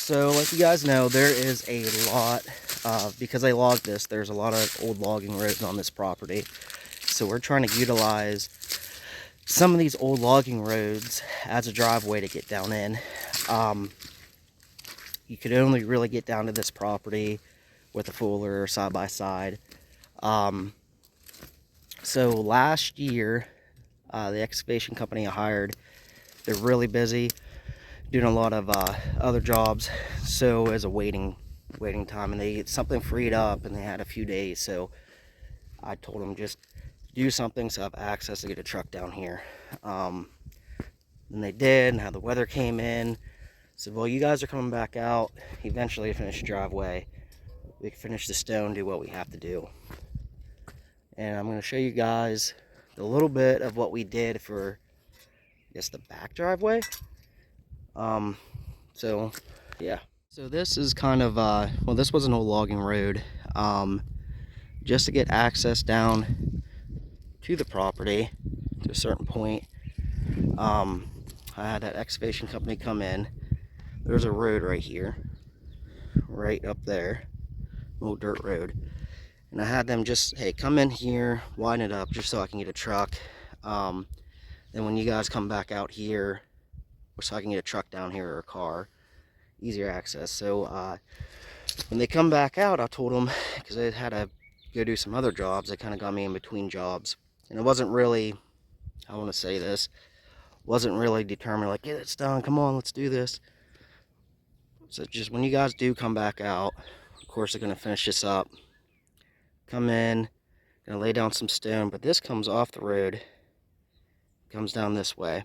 So like you guys know, there is a lot, because I logged this, there's a lot of old logging roads on this property. So we're trying to utilize some of these old logging roads as a driveway to get down in. You could only really get down to this property with a fuller side by side. So last year, the excavation company I hired, they're really busy doing a lot of other jobs, so as a waiting time, and they get something freed up, and they had a few days, so I told them just do something so I have access to get a truck down here. And they did, and how the weather came in, said, well, you guys are coming back out eventually to finish the driveway. We can finish the stone, do what we have to do. And I'm going to show you guys a little bit of what we did for, I guess, the back driveway. So yeah. So this is kind of, well, this was an old logging road. Just to get access down to the property to a certain point, I had that excavation company come in. There's a road right here, right up there, old dirt road. And I had them just, hey, come in here, widen it up just so I can get a truck. Then when you guys come back out here, so I can get a truck down here or a car, easier access. So when they come back out, I told them, because they had to go do some other jobs, they kind of got me in between jobs. And it wasn't really, I want to say this, wasn't really determined, like, get it's done, come on, let's do this. So just when you guys do come back out, of course they're going to finish this up. Come in, going to lay down some stone, but this comes off the road, comes down this way.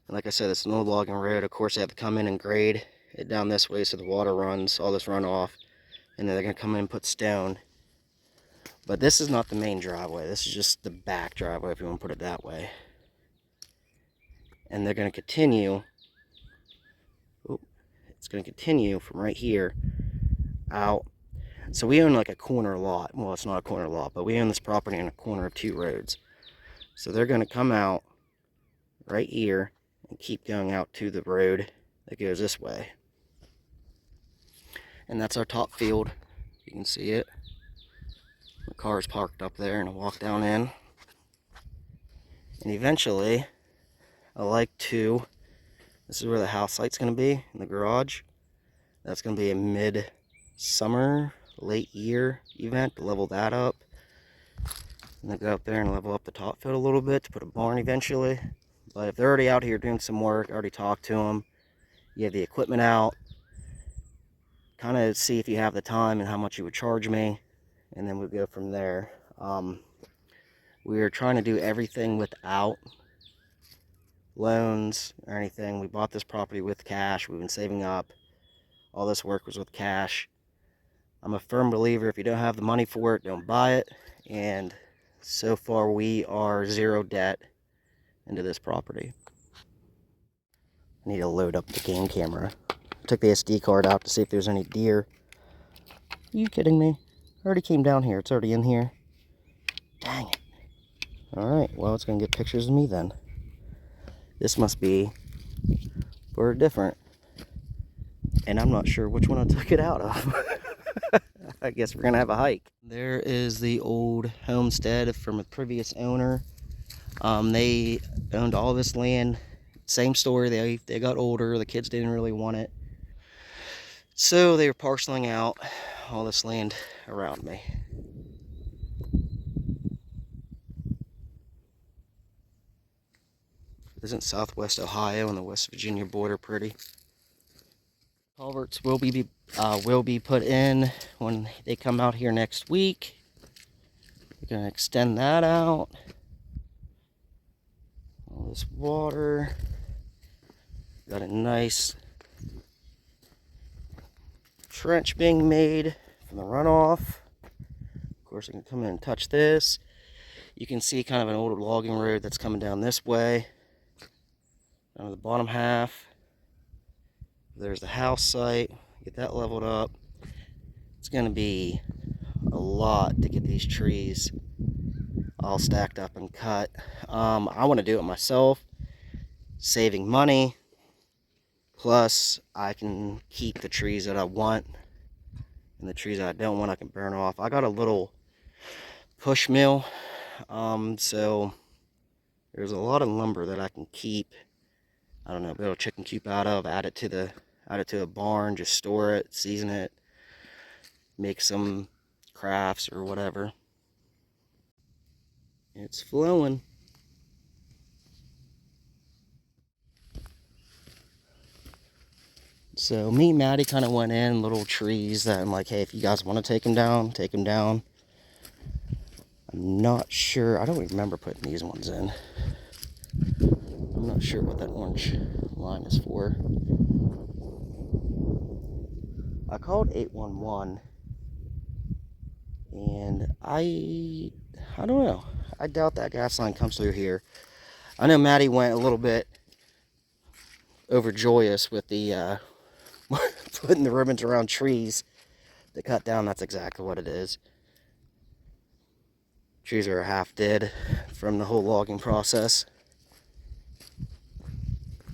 And like I said, it's an old logging road. Of course, they have to come in and grade it down this way so the water runs, all this runoff. And then they're going to come in and put stone. But this is not the main driveway. This is just the back driveway, if you want to put it that way. And they're going to continue. It's going to continue from right here out. So we own like a corner lot. Well, it's not a corner lot, but we own this property in a corner of two roads. So they're going to come out right here and keep going out to the road that goes this way. And that's our top field. You can see it. The car is parked up there, and I'll walk down in. And eventually, I like to, this is where the house site's going to be, in the garage. That's going to be a mid-summer, late year event to level that up. And then go up there and level up the top field a little bit to put a barn eventually. But if they're already out here doing some work, I already talked to them. You have the equipment out. Kind of see if you have the time and how much you would charge me. And then we'll go from there. We are trying to do everything without loans or anything. We bought this property with cash. We've been saving up. All this work was with cash. I'm a firm believer, if you don't have the money for it, don't buy it. And so far we are zero debt into this property. I need to load up the game camera. I took the SD card out to see if there's any deer. Are you kidding me? I already came down here. It's already in here. Dang it. Alright, well, it's going to get pictures of me then. This must be for different. And I'm not sure which one I took it out of. I guess we're going to have a hike. There is the old homestead from a previous owner. They owned all this land. Same story, they got older, the kids didn't really want it. So they were parceling out all this land around me. Isn't Southwest Ohio and the West Virginia border pretty? Culverts will be put in when they come out here next week. We're going to extend that out. All this water. Got a nice trench being made from the runoff. Of course, I can come in and touch this. You can see kind of an old logging road that's coming down this way. Down to the bottom half. There's the house site. Get that leveled up. It's going to be a lot to get these trees all stacked up and cut. I want to do it myself, saving money. Plus, I can keep the trees that I want, and the trees that I don't want I can burn off. I got a little push mill, so there's a lot of lumber that I can keep. I don't know, build a chicken coop out of, add it to a barn, just store it, season it, make some crafts or whatever. It's flowing. So me and Maddie kind of went in little trees that I'm like, hey, if you guys want to take them down, take them down. I'm not sure. I don't remember putting these ones in. I'm not sure what that orange line is for. I called 811, and I don't know. I doubt that gas line comes through here. I know Maddie went a little bit overjoyous with the putting the ribbons around trees to cut down. That's exactly what it is. Trees are half dead from the whole logging process.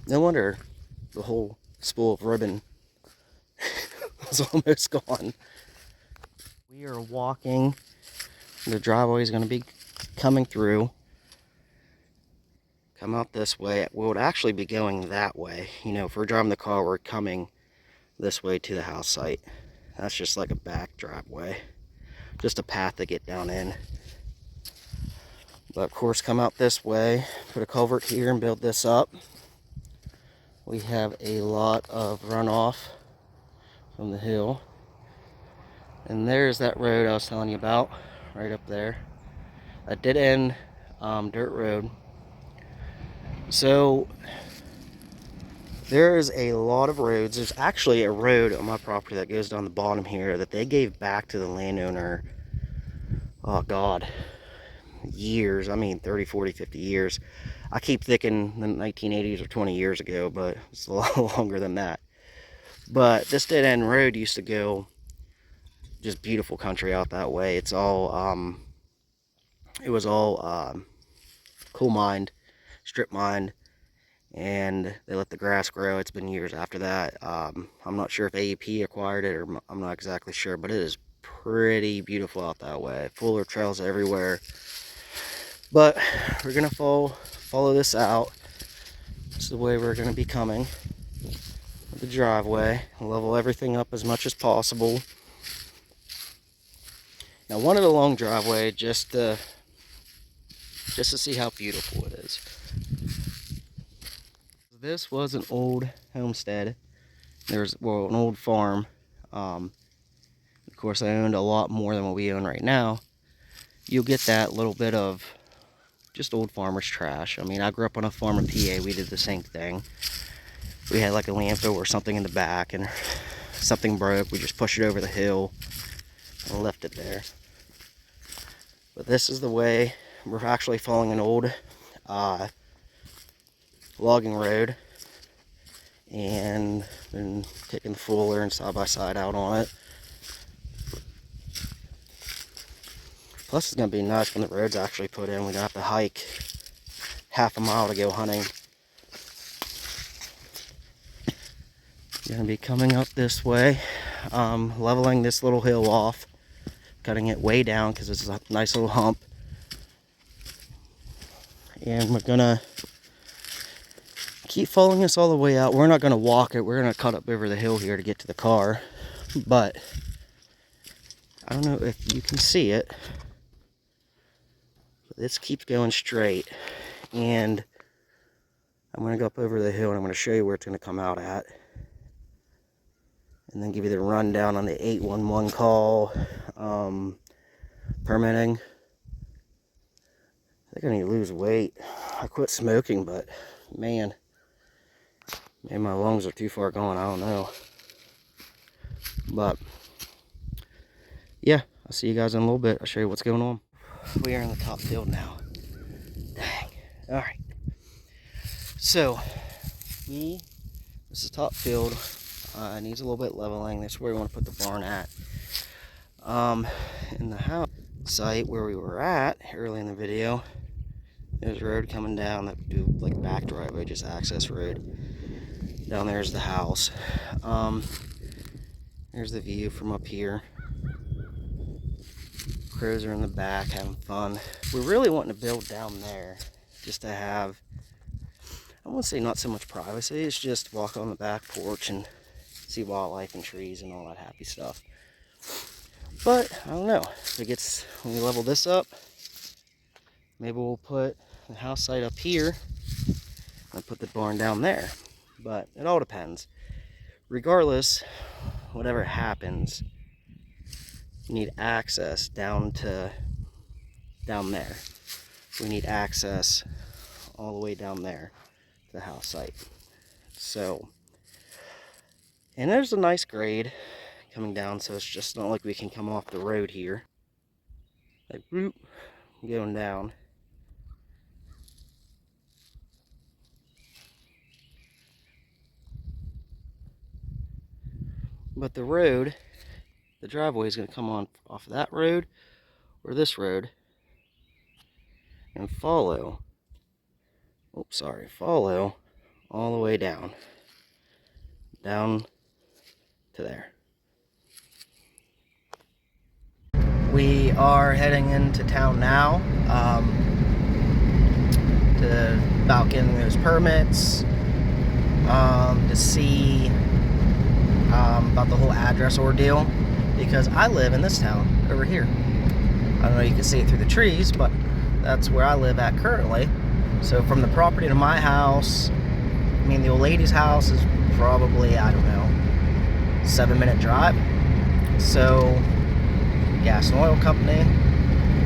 No wonder the whole spool of ribbon was almost gone. We are walking. The driveway is going to be coming through. Come out this way. We would actually be going that way. You know, if we're driving the car, we're coming this way to the house site. That's just like a back driveway. Just a path to get down in. But of course, come out this way, put a culvert here and build this up. We have a lot of runoff from the hill. And there's that road I was telling you about, right up there. That dead end dirt road. So there is a lot of roads. There's actually a road on my property that goes down the bottom here that they gave back to the landowner, oh God, years. I mean 30, 40, 50 years. I keep thinking the 1980s or 20 years ago, but it's a lot longer than that. But this dead end road used to go just beautiful country out that way. It's all it was all coal mined, strip mined, and they let the grass grow. It's been years after that. I'm not sure if AEP acquired it, or I'm not exactly sure, but it is pretty beautiful out that way. Fuller trails everywhere. But we're gonna follow this out. This is the way we're gonna be coming. The driveway, level everything up as much as possible. Now, I wanted a long driveway just to see how beautiful it is. This was an old homestead. There's, well, an old farm. Of course, I owned a lot more than what we own right now. You'll get that little bit of just old farmer's trash. I mean, I grew up on a farm in PA. We did the same thing. We had like a landfill or something in the back, and something broke. We just pushed it over the hill and left it there. But this is the way. We're actually following an old logging road, and been taking the fuller and side by side out on it. Plus, it's going to be nice when the road's actually put in. We don't have to hike half a mile to go hunting. Going to be coming up this way, leveling this little hill off, cutting it way down because it's a nice little hump. And we're going to keep following this all the way out. We're not going to walk it. We're going to cut up over the hill here to get to the car. But I don't know if you can see it. But this keeps going straight. And I'm going to go up over the hill and I'm going to show you where it's going to come out at. And then give you the rundown on the 811 call, permitting. I think I need to lose weight. I quit smoking, but man, maybe my lungs are too far gone. I don't know. But yeah, I'll see you guys in a little bit. I'll show you what's going on. We are in the top field now. Dang. All right. So this is top field. It needs a little bit leveling. That's where we want to put the barn at. In the house site where we were at early in the video, there's a road coming down that do like back driveway, just access road. Down there's the house. Here's the view from up here. Crows are in the back having fun. We're really wanting to build down there just to have, I won't say not so much privacy, it's just walk on the back porch and see wildlife and trees and all that happy stuff. But I don't know, if it gets, when we level this up, maybe we'll put the house site up here and put the barn down there. But it all depends. Regardless, whatever happens, you need access down there. We need access all the way down there to the house site. So, and there's a nice grade coming down, so it's just not like we can come off the road here. Like, whoop, going down. But the road, the driveway is going to come on off of that road or this road and follow all the way down to there. We are heading into town now to about getting those permits, to see about the whole address ordeal, because I live in this town over here. I don't know if you can see it through the trees, but that's where I live at currently. So from the property to my house, I mean the old lady's house is probably, I don't know, 7-minute drive. So gas and oil company.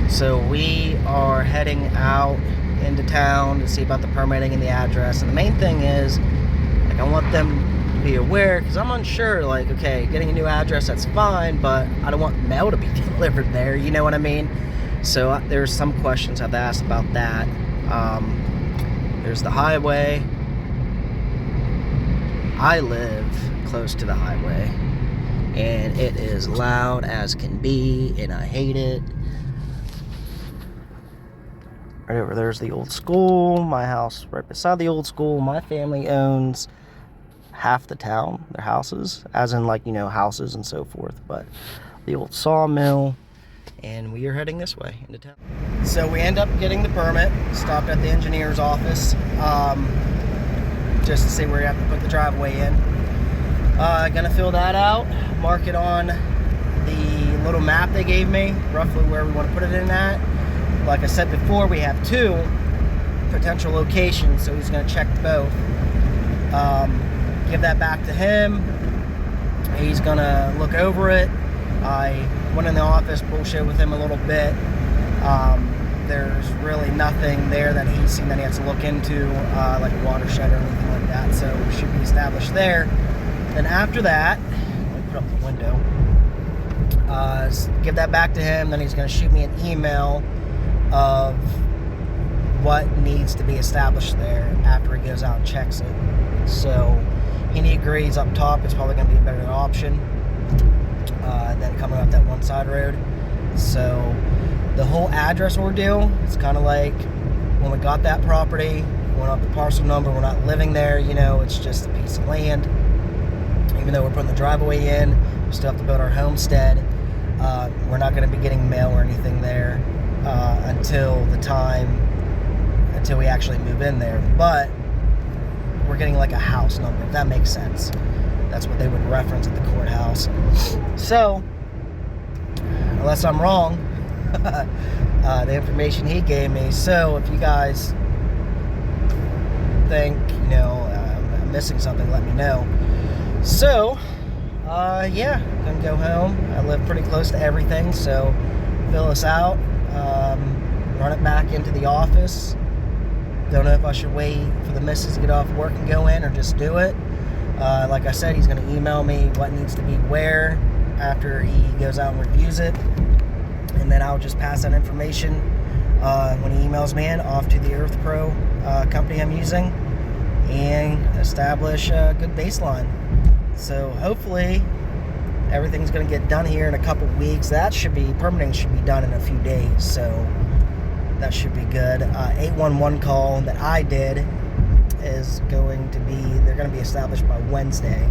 So we are heading out into town to see about the permitting and the address. And the main thing is, like, I want them to be aware, because I'm unsure, like, okay, getting a new address, that's fine, but I don't want mail to be delivered there, you know what I mean? So there's some questions I've asked about that. There's the highway. I live close to the highway, and it is loud as can be, and I hate it. Right over there's the old school. My house right beside the old school. My family owns half the town, their houses, as in, like, you know, houses and so forth. But the old sawmill, and we are heading this way into town. So we end up getting the permit, stopped at the engineer's office, just to see where you have to put the driveway in. Gonna fill that out, mark it on the little map they gave me, roughly where we want to put it in at. Like I said before, we have 2 potential locations, so he's gonna check both. Give that back to him. He's gonna look over it. I went in the office, bullshit with him a little bit. There's really nothing there that he's seen that he has to look into, like a watershed or anything like that, so it should be established there. Then after that, let me put up the window, give that back to him. Then he's going to shoot me an email of what needs to be established there after he goes out and checks it. So he agrees up top it's probably going to be a better option than coming up that one side road. So the whole address ordeal, it's kind of like when we got that property, we went up the parcel number, we're not living there, you know, it's just a piece of land. Even though we're putting the driveway in, we still have to build our homestead. We're not going to be getting mail or anything there until we actually move in there. But we're getting like a house number, if that makes sense. That's what they would reference at the courthouse. So, unless I'm wrong, the information he gave me. So if you guys think, you know, I'm missing something, let me know. So, yeah, gonna go home. I live pretty close to everything, so fill us out, run it back into the office. Don't know if I should wait for the missus to get off work and go in, or just do it. Like I said, he's gonna email me what needs to be where after he goes out and reviews it, and then I'll just pass that information when he emails me in off to the Earth Pro company I'm using, and establish a good baseline. So hopefully everything's going to get done here in a couple weeks. Permitting should be done in a few days, so that should be good. 811 call that I did is going to be, they're going to be established by Wednesday.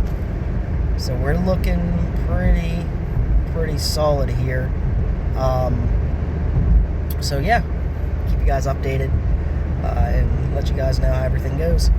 So we're looking pretty solid here. So yeah, keep you guys updated and let you guys know how everything goes.